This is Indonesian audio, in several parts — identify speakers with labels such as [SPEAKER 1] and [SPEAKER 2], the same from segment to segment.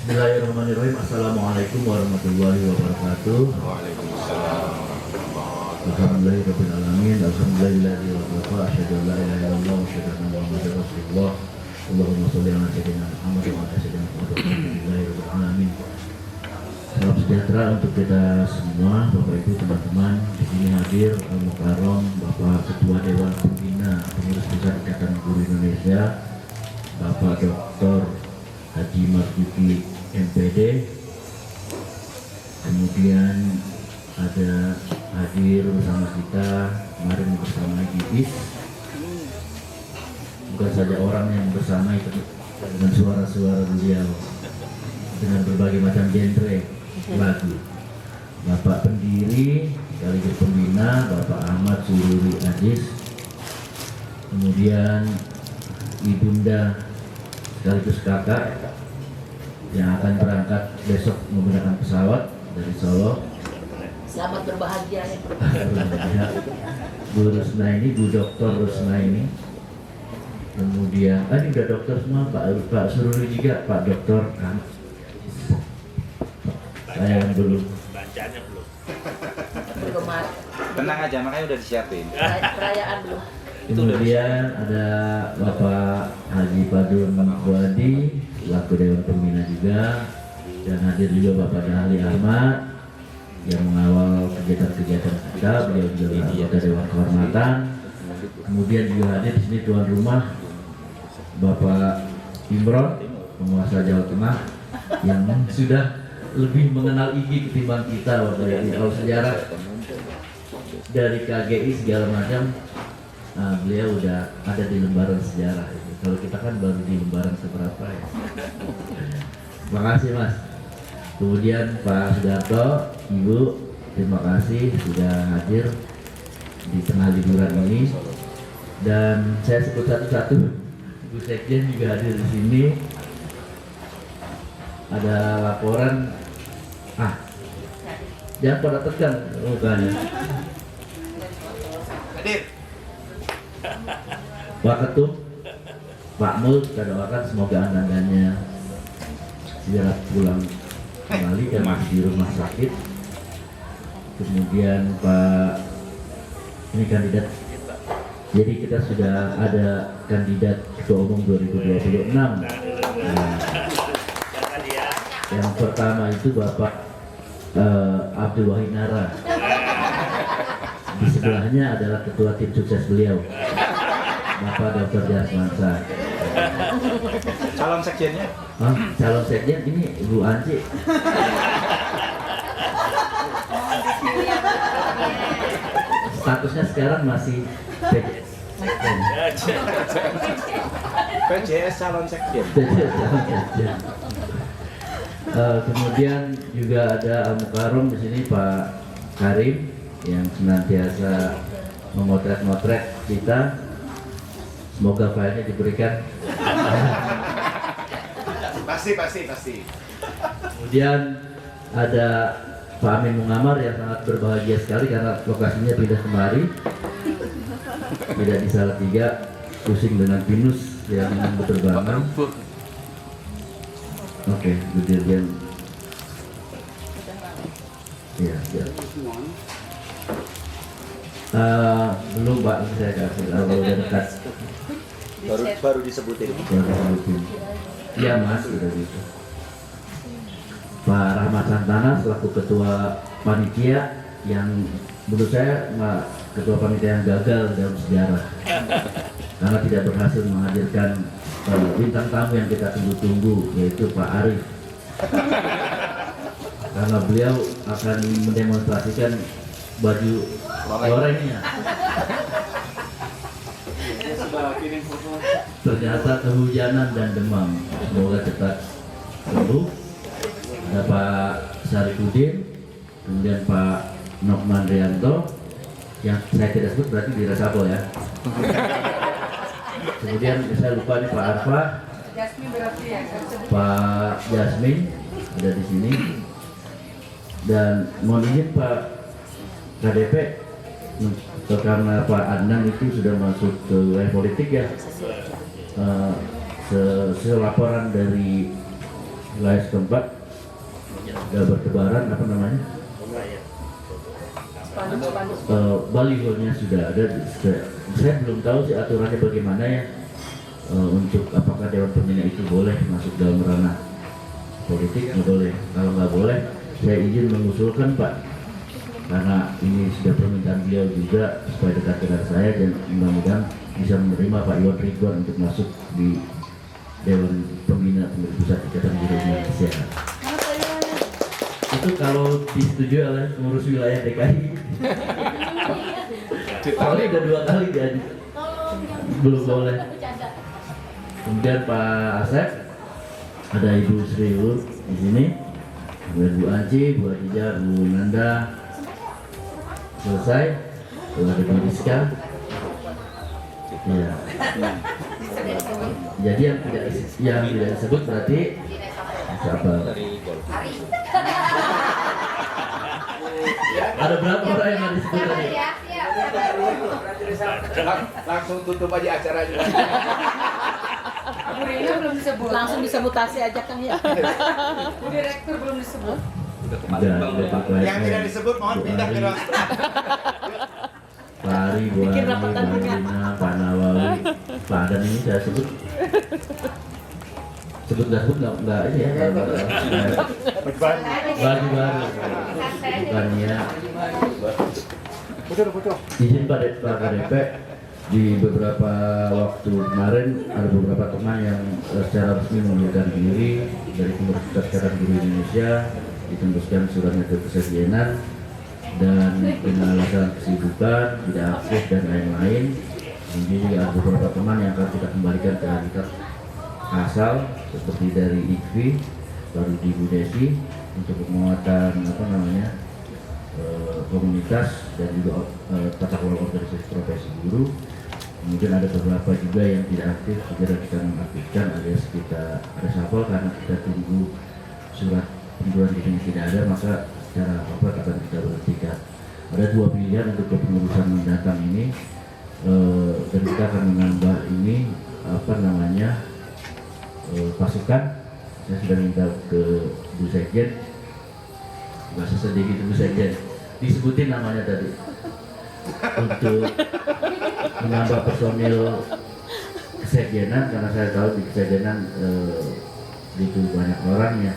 [SPEAKER 1] Bismillahirrahmanirrahim. Assalamualaikum warahmatullahi wabarakatuh.
[SPEAKER 2] Waalaikumsalam.
[SPEAKER 1] Alhamdulillahirabbil alamin. Alhamdulillahi wa kafa. Asyhadu an la ilaha illallah wa asyhadu anna Muhammadar Rasulullah. Allahumma shalli ala sayyidina Muhammad wa ala sayyidina Muhammad. Alhamdulillahirabbil alamin. Salam sejahtera untuk kita semua, Bapak Ibu, teman-teman. Di sini hadir Al-Mukarram Bapak Ketua Dewan Pembina Pengurus Besar Ikatan Guru Indonesia, Bapak Dr. Haji Marzuki MPD. Kemudian ada hadir bersama kita kemarin bersama GIPIS, bukan saja orang yang bersama itu, dengan suara-suara beliau dengan berbagai macam genre lagu. Bapak pendiri sekaligus pembina Bapak Ahmad Sururi Aziz, kemudian ibunda sekaligus kakak yang akan berangkat besok menggunakan pesawat dari Solo.
[SPEAKER 3] Selamat berbahagia ya.
[SPEAKER 1] Bu Rusna ini, Bu Doktor Rusna ini. Kemudian, ini udah dokter semua, Pak Sururi juga, Pak Doktor kan. Saya yang belum.
[SPEAKER 2] Bacanya belum.
[SPEAKER 3] Belum ada.
[SPEAKER 2] Tenang aja, makanya udah disiapin.
[SPEAKER 3] Perayaan belum.
[SPEAKER 1] Kemudian ada Bapak Haji Badun Buadi, selaku Dewan Pembina juga, dan hadir juga Bapak Dahli Ahmad yang mengawal kegiatan-kegiatan kita. Beliau juga anggota Dewan Kehormatan. Kemudian juga hadir di sini tuan rumah Bapak Imron, penguasa Jawa Tengah, yang sudah lebih mengenal IG ketimbang kita waktu itu. Kalau sejarah dari KGI segala macam, nah, beliau udah ada di lembaran sejarah itu. Kalau kita kan baru di lembaran seberapa ya. Terima kasih Mas. Kemudian Pak Sudarto, Ibu, terima kasih sudah hadir di tengah liburan ini. Dan saya sebut satu-satu. Bu Sekjen juga hadir di sini. Ada laporan. Jangan pada tegang mukanya.
[SPEAKER 2] Hadir.
[SPEAKER 1] Pak Ketum, Pak Mul, kita doakan semoga anak-anaknya segera pulang kembali dan masih di rumah sakit. Kemudian Pak, ini kandidat. Jadi kita sudah ada kandidat Ketua Umum 2026. Nah, yang pertama itu Bapak Abdul Wahid Nara. Di sebelahnya adalah Ketua Tim Sukses beliau, Bapak Dr. Jasmansa.
[SPEAKER 2] Calon sekjennya?
[SPEAKER 1] Calon sekjen ini Ibu Anci. Statusnya sekarang masih PJS.
[SPEAKER 2] PJS calon sekjen.
[SPEAKER 1] Calon sekjen. Kemudian juga ada Al-Mukarram di sini Pak Karim yang senantiasa memotret-motret kita. Semoga filenya diberikan.
[SPEAKER 2] Pasti.
[SPEAKER 1] Kemudian ada Pak Amin Mungamar yang sangat berbahagia sekali karena lokasinya pindah kemari. Tidak di Salatiga, pusing dengan pinus yang berterbangan. Oke, kemudian ya. Belum Pak, saya kasih kalau udah dekat.
[SPEAKER 2] Baru disebutin.
[SPEAKER 1] Iya Mas, udah gitu. Pak Rahmat Santana selaku ketua panitia yang menurut saya ketua panitia yang gagal dalam sejarah karena tidak berhasil menghadirkan bintang tamu yang kita tunggu-tunggu, yaitu Pak Arif, karena beliau akan mendemonstrasikan baju gorengnya. Ternyata kehujanan dan demam, semoga cepat sembuh. Ada Pak Sarifudin, kemudian Pak Nokman Rianto, yang saya tidak sebut berarti di resapel ya. Kemudian saya lupa nih Pak Arfa, Pak Jasmin ada di sini, dan mohon izin Pak KDP, karena Pak Adnan itu sudah masuk ke wilayah politik ya. Selaporan dari wilayah setempat sudah bertebaran apa namanya balihonya sudah ada. Saya belum tahu sih aturannya bagaimana ya, untuk apakah Dewan Pembina itu boleh masuk dalam ranah politik. Nggak boleh. Kalau nggak boleh, saya izin mengusulkan Pak, karena ini sudah permintaan beliau juga supaya dekat dengan saya, dan mudah-mudahan bisa menerima Pak Iwan Ridwan untuk masuk di Dewan Pembina Pengurus Pusat Ikatan Guru Indonesia. Itu kalau disetujui oleh pengurus wilayah DKI. Soalnya udah 2 kali jadi belum boleh. Kemudian Pak Asep, ada Ibu Sri di sini, ada Bu Anci, Bu Adija, Bu Nanda. Selesai, ada Bu Rizka. Ya. Jadi yang tidak disebut berarti siapa? Ada berapa orang yang nggak disebut tadi?
[SPEAKER 2] Langsung tutup aja acaranya.
[SPEAKER 4] Bu Rina belum disebut.
[SPEAKER 3] Langsung disebutasi aja Kang ya.
[SPEAKER 4] Bu Direktur belum disebut.
[SPEAKER 2] Yang tidak disebut mohon pindah ke ruang sebelah.
[SPEAKER 1] Pak Ari, Bu Ani, Mbak Lina, Pak Nawawi, Pak Adan ini saya sebut. Sebut nggak ini ya? Bagi baru, bukannya. Izin Pak KDP, di beberapa waktu kemarin ada beberapa teman yang secara resmi mengundurkan diri dari Pengurus Pusat Ikatan Guru Indonesia, ditembuskan suratnya ke kesekjenan, dan dengan alasan kesibukan, tidak aktif dan lain-lain. Jadi ada beberapa teman yang akan kita kembalikan ke habitat asal, seperti dari IKFI, baru di Bu Desi, untuk penguatan komunitas dan juga tata kelola organisasi profesi guru. Kemudian ada beberapa juga yang tidak aktif, segera kita mengaktifkan, alias kita reshuffle karena kita tunggu surat pengunduran diri tidak ada, maka secara rapat akan kita berhentikan. Ada 2 pilihan untuk kepengurusan mendatang ini, dan kita akan menambah ini pasukan. Saya sudah minta ke Bu Sekjen, bahasa sedih gitu Bu Sekjen, disebutin namanya tadi untuk menambah personil kesekjenan, karena saya tahu di kesekjenan itu banyak orangnya,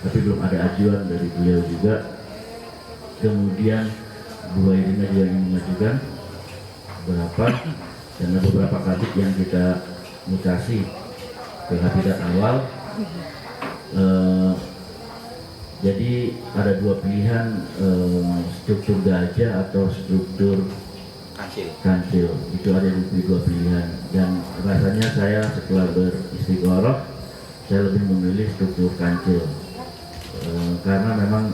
[SPEAKER 1] tapi belum ada ajuan dari beliau juga. Kemudian Bu Irina juga ingin mengajukan beberapa, dan ada beberapa kadit yang kita mutasi ke habitat awal. Jadi ada 2 pilihan, struktur gajah atau struktur kancil. Itu ada 2 pilihan, dan rasanya saya setelah beristiqoroh, saya lebih memilih struktur kancil, karena memang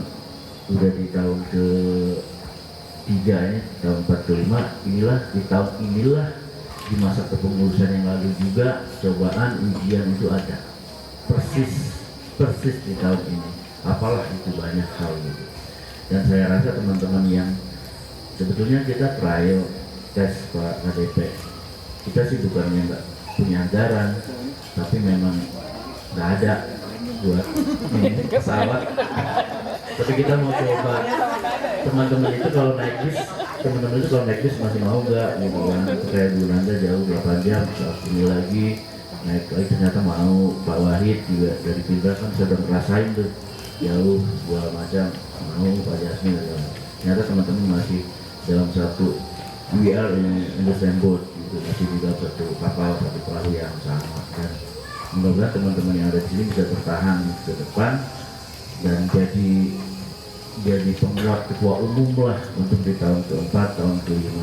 [SPEAKER 1] udah di tahun ke-3 ini, tahun 45 inilah, di tahun inilah, di masa kepengurusan yang lalu juga cobaan ujian itu ada persis di tahun ini, apalah itu banyak hal gitu. Dan saya rasa teman-teman yang sebetulnya kita trial tes Pak KDP, kita sih bukannya nggak punya anggaran, tapi memang nggak ada buat pesawat. Tapi kita mau coba teman-teman itu kalau naik bis masih mau nggak gitu kan, kayak Bu Nanda jauh 8 jam, ini lagi naik lagi ternyata mau. Pak Wahid juga dari Pindra kan sudah ngerasain tuh jauh segala macam, mau. Pak Jasmine ternyata teman-teman masih dalam satu WR yang understand boat gitu, masih juga satu kapal, satu perahu yang sama. Dan mudah-mudahan teman-teman yang ada di sini bisa bertahan ke depan dan jadi penguat ketua umum lah untuk di tahun ke-4, tahun ke-5.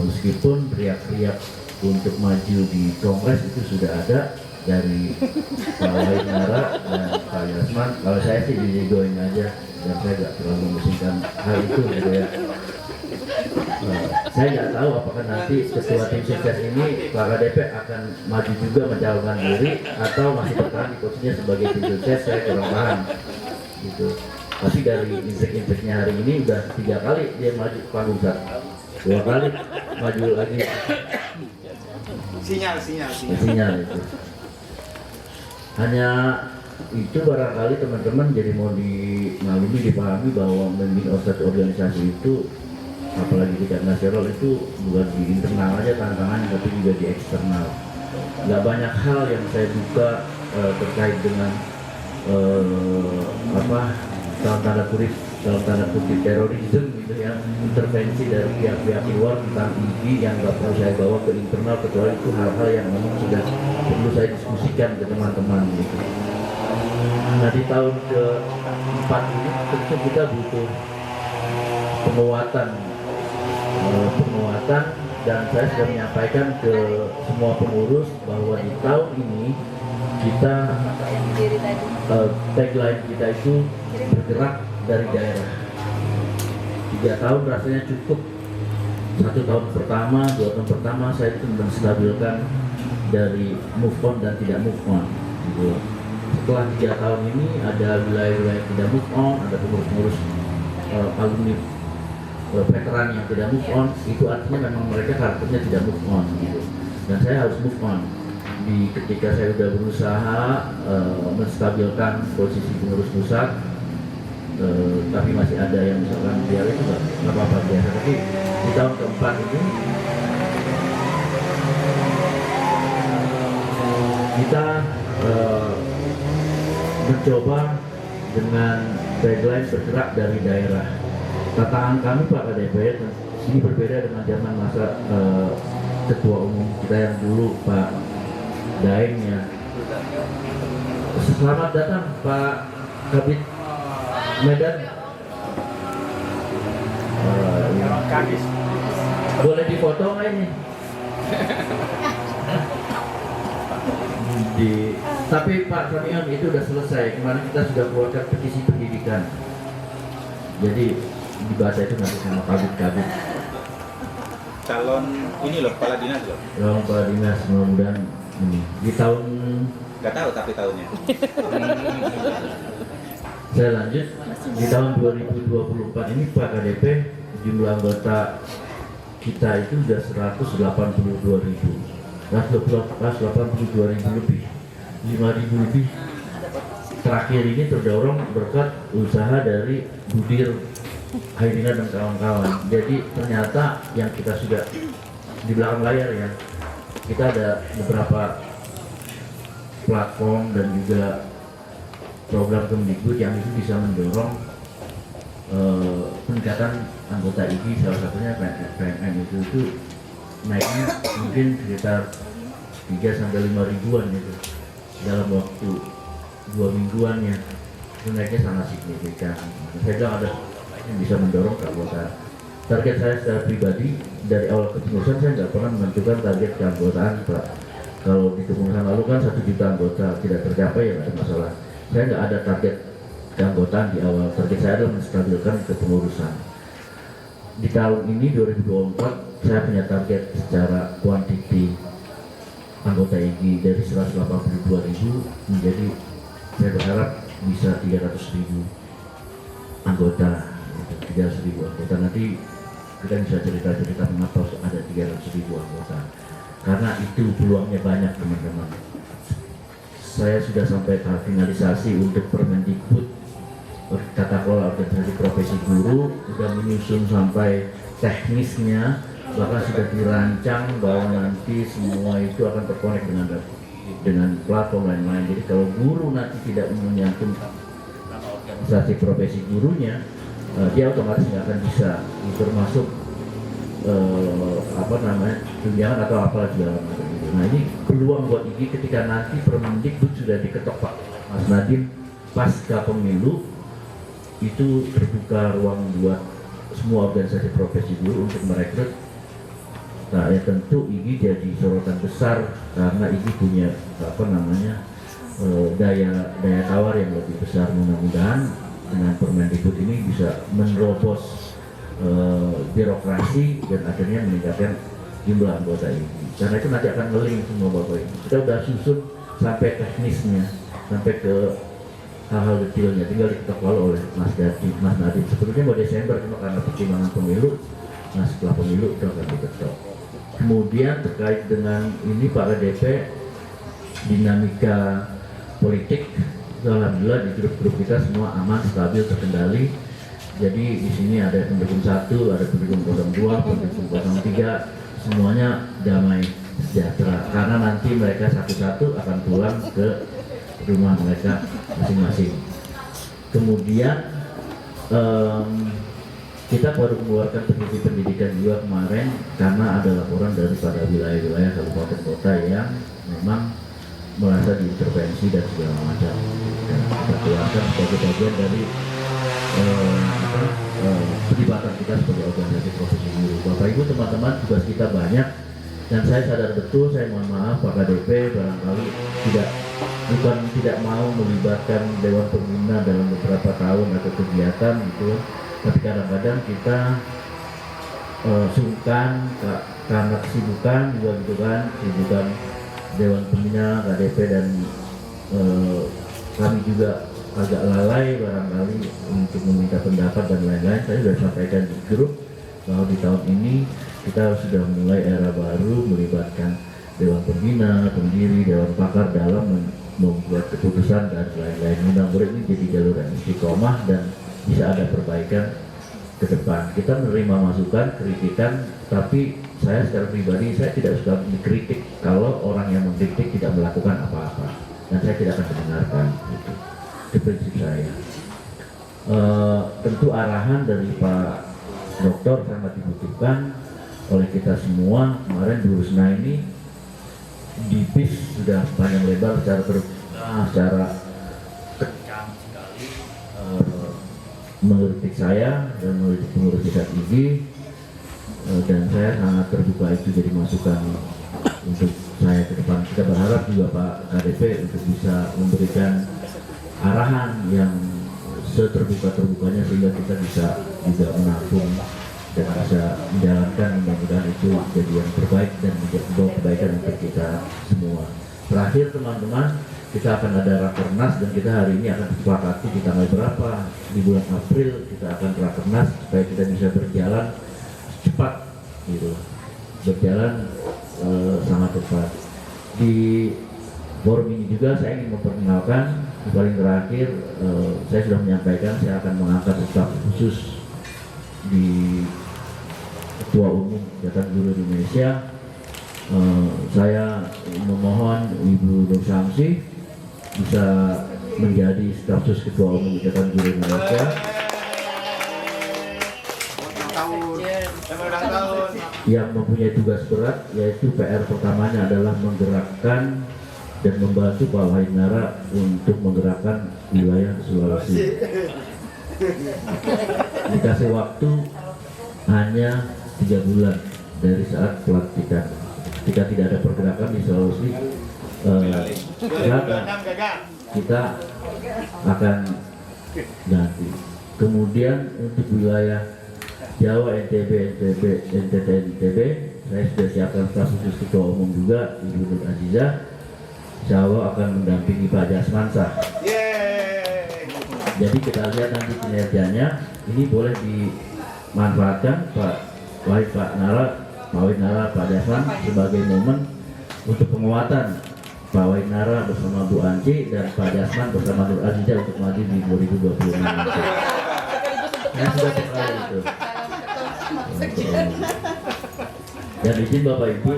[SPEAKER 1] Meskipun teriak-teriak untuk maju di Kongres itu sudah ada dari Pak Wahid Nara dan Pak Yasman. Kalau saya sih dijoin aja, dan saya nggak terlalu memusingkan hal itu gitu ya. Saya nggak tahu apakah nanti ketua tim sukses ini Pak KDP akan maju juga mencalonkan diri atau masih bertahan di posisinya sebagai tim sukses, saya kurang paham gitu. Tapi dari intrik-intriknya hari ini udah 3 kali dia maju ke panggung 1, 2 kali maju lagi. Sinyal itu. Hanya itu barangkali teman-teman jadi mau dimaklumi, dipahami bahwa memimpin satu organisasi itu, apalagi tingkat nasional, itu bukan di internal aja tantangannya, tapi juga di eksternal. Nggak banyak hal yang saya buka terkait dengan dalam tanda kutip terorisme gitu ya, intervensi dari pihak-pihak luar tentang IG yang nggak perlu saya bawa ke internal, kecuali itu hal-hal yang memang sudah perlu saya diskusikan ke teman-teman gitu. Nah, di tahun ke-4 ini tentu kita butuh penguatan, dan saya sudah menyampaikan ke semua pengurus bahwa di tahun ini kita tagline kita itu bergerak dari daerah. 3 tahun rasanya cukup. 1 tahun pertama, 2 tahun pertama saya itu menstabilkan dari move on dan tidak move on gitu. Setelah 3 tahun ini ada wilayah-wilayah tidak move on, ada pengurus-pengurus alumni veteran yang tidak move on, itu artinya memang mereka karakternya tidak move on gitu. Dan saya harus move on. Ketika saya sudah berusaha menstabilkan posisi pengurus pusat, tapi masih ada yang misalkan biar itu nggak apa-apa biasa. Tapi di tahun ke-4 ini kita mencoba dengan tagline bergerak dari daerah. Tantangan kami Pak KDP ini berbeda dengan zaman masa ketua umum kita yang dulu Pak Daeng ya. Selamat datang Pak Kabid Medan. Boleh difoto nggak ini? Tapi Pak Samion itu udah selesai. Kemarin kita sudah keluarkan petisi pendidikan. Jadi dibaca itu nanti sama kabit-kabit.
[SPEAKER 2] Calon ini loh, kepala dinas loh.
[SPEAKER 1] Calon kepala dinas, mudah-mudahan ini di tahun.
[SPEAKER 2] Nggak tahu tapi tahunnya.
[SPEAKER 1] Saya lanjut, di tahun 2024 ini Pak KDP jumlah anggota kita itu sudah 182.000 lebih, 5.000 lebih. Terakhir ini terdorong berkat usaha dari Budir, Hairina dan kawan-kawan. Jadi ternyata yang kita sudah di belakang layar ya, kita ada beberapa platform dan juga program Kemdikbud yang itu bisa mendorong peningkatan anggota IG, salah satunya PNM itu naiknya mungkin sekitar 3-5 ribuan itu dalam waktu 2 mingguan ya, itu naiknya sangat signifikan. Saya bilang ada yang bisa mendorong keanggotaan. Target saya secara pribadi dari awal kepengurusan saya nggak pernah menentukan target keanggotaan Pak. Kalau di kepengurusan lalu kan 1 juta anggota tidak tercapai ya nggak ada masalah. Saya nggak ada target keanggotaan di awal. Target saya adalah menstabilkan kepengurusan. Di tahun ini 2024 saya punya target secara kuantiti anggota IG dari 182.000 menjadi, saya berharap bisa 300.000 anggota, 300.000 anggota. Nanti kita bisa cerita-cerita mengapa ada 300.000 anggota, karena itu peluangnya banyak teman-teman. Saya sudah sampai tahap finalisasi untuk Permendikbud tata kelola organisasi profesi guru, sudah menyusun sampai teknisnya, bahkan sudah dirancang bahwa nanti semua itu akan terkonek dengan platform lain-lain. Jadi kalau guru nanti tidak menyantun organisasi profesi gurunya, dia otomatis nggak akan bisa, termasuk tunjangan atau apa segala macam itu. Nah ini peluang buat IG ketika nanti Permendikbud sudah diketok Pak Mas Nadiem pasca pemilu, itu terbuka ruang buat semua organisasi profesi guru untuk merekrut. Nah ya tentu IG jadi sorotan besar karena IG punya daya tawar yang lebih besar. Mudah-mudahan dengan Permendikbud ini bisa menerobos birokrasi dan akhirnya meningkatkan jumlah anggota IG. Karena itu nanti akan ngeling semua Bapak Ibu. Kita udah susun sampai teknisnya, sampai ke hal-hal detailnya, tinggal diketok oleh Mas Nadiem. Sebetulnya mau Desember, cuma karena pertimbangan pemilu, nah setelah pemilu itu akan diketok. Kemudian terkait dengan ini Pak KDP, dinamika politik alhamdulillah di grup-grup kita semua aman, stabil, terkendali. Jadi di sini ada pendukung 1, ada pendukung 02, pendukung 03, semuanya damai sejahtera. Karena nanti mereka satu-satu akan pulang ke rumah mereka masing-masing. Kemudian kita baru mengeluarkan petisi pendidikan juga kemarin karena ada laporan daripada wilayah-wilayah kabupaten kota yang memang merasa diintervensi dan segala macam. Dan kita keluarkan sebagai bagian dari pelibatan kita sebagai organisasi profesi guru. Bapak Ibu, teman-teman, tugas kita banyak dan saya sadar betul, saya mohon maaf Pak KDP barangkali bukan tidak mau melibatkan Dewan Pembina dalam beberapa tahun atau kegiatan gitu, tapi kadang-kadang kita sungkan karena kesibukan juga gitu kan, kesibukan Dewan Pembina, KDP dan kami juga agak lalai barangkali untuk meminta pendapat dan lain-lain. Saya sudah sampaikan di grup bahwa di tahun ini kita sudah mulai era baru melibatkan Dewan Pembina, pendiri, Dewan Pakar dalam membuat keputusan dan lain-lain. Mudah-mudahan ini jadi jalur yang istiqomah dan bisa ada perbaikan ke depan. Kita menerima masukan, kritikan, tapi saya secara pribadi saya tidak suka dikritik kalau orang yang mengkritik tidak melakukan apa-apa, dan saya tidak akan mendengarkan. Itu prinsip saya. Tentu arahan dari Pak Dokter sangat dibutuhkan oleh kita semua. Kemarin Bu Rusna ini di bis sudah panjang lebar secara terbuka, secara kencang sekali mengkritik saya dan mengkritik pengurus Sikat Gigi, dan saya sangat terbuka itu jadi masukan untuk saya ke depan. Kita berharap juga Pak KDP untuk bisa memberikan arahan yang seterbuka-terbukanya sehingga kita bisa juga menampung dan bisa menjalankan, mudah-mudahan itu jadi yang terbaik dan membawa kebaikan untuk kita semua. Terakhir teman-teman, kita akan ada rakernas dan kita hari ini akan disepakati di tanggal berapa, di bulan April kita akan rakernas supaya kita bisa berjalan cepat gitu, berjalan sangat cepat. Di forum ini juga saya ingin memperkenalkan, yang paling terakhir saya sudah menyampaikan saya akan mengangkat staf khusus di Ketua Umum Ikatan Guru Indonesia. Saya memohon Ibu Nur Syamsi bisa menjadi staf khusus Ketua Umum Ikatan Guru Indonesia. Yang mempunyai tugas berat, yaitu PR pertamanya adalah menggerakkan dan membantu Pak Wahid Nara untuk menggerakkan wilayah Sulawesi. Dikasih waktu hanya 3 bulan dari saat pelantikan. Ketika tidak ada pergerakan di Sulawesi, kita akan ganti. Kemudian untuk wilayah Jawa, NTB, NTB, saya sudah siapkan staf khusus Ketua Umum juga, Ibu Nur Azizah. Insya Allah akan mendampingi Pak Jasmansyah. Jadi kita lihat nanti kinerjanya, ini boleh dimanfaatkan Pak Wahid Nara, Pak Jasman sebagai momen untuk penguatan Pak Wahid Nara bersama Bu Anci dan Pak Jasman bersama Nur Azizah untuk maju di 2025. Saya sudah sekali itu. Dan izin Bapak Ibu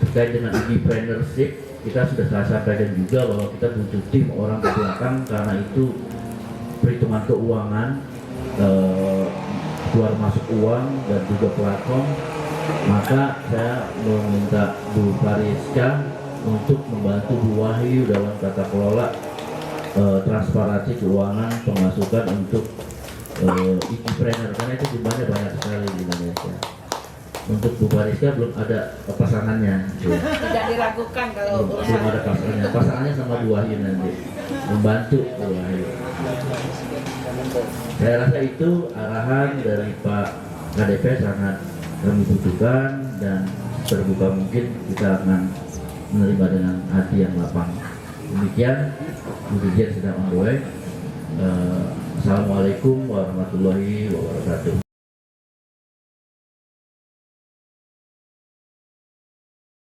[SPEAKER 1] terkait dengan entrepreneurship, kita sudah saya sampaikan juga bahwa kita butuh tim orang ke belakang karena itu perhitungan keuangan, keluar masuk uang dan juga platform. Maka saya meminta Bu Fariska untuk membantu Bu Wahyu dalam tata kelola transparansi keuangan pemasukan untuk entrepreneur, karena itu jumlahnya banyak sekali di Indonesia. Untuk Bu Fariska belum ada pasangannya.
[SPEAKER 3] Tidak diragukan kalau
[SPEAKER 1] belum ada pasangannya. Pasangannya sama Bu Wahyu nanti membantu Bu Wahyu. Saya rasa itu arahan dari Pak KDP sangat kami butuhkan dan terbuka mungkin kita akan menerima dengan hati yang lapang. Demikian, Bu Dirjen sedang on the way. Assalamualaikum warahmatullahi wabarakatuh.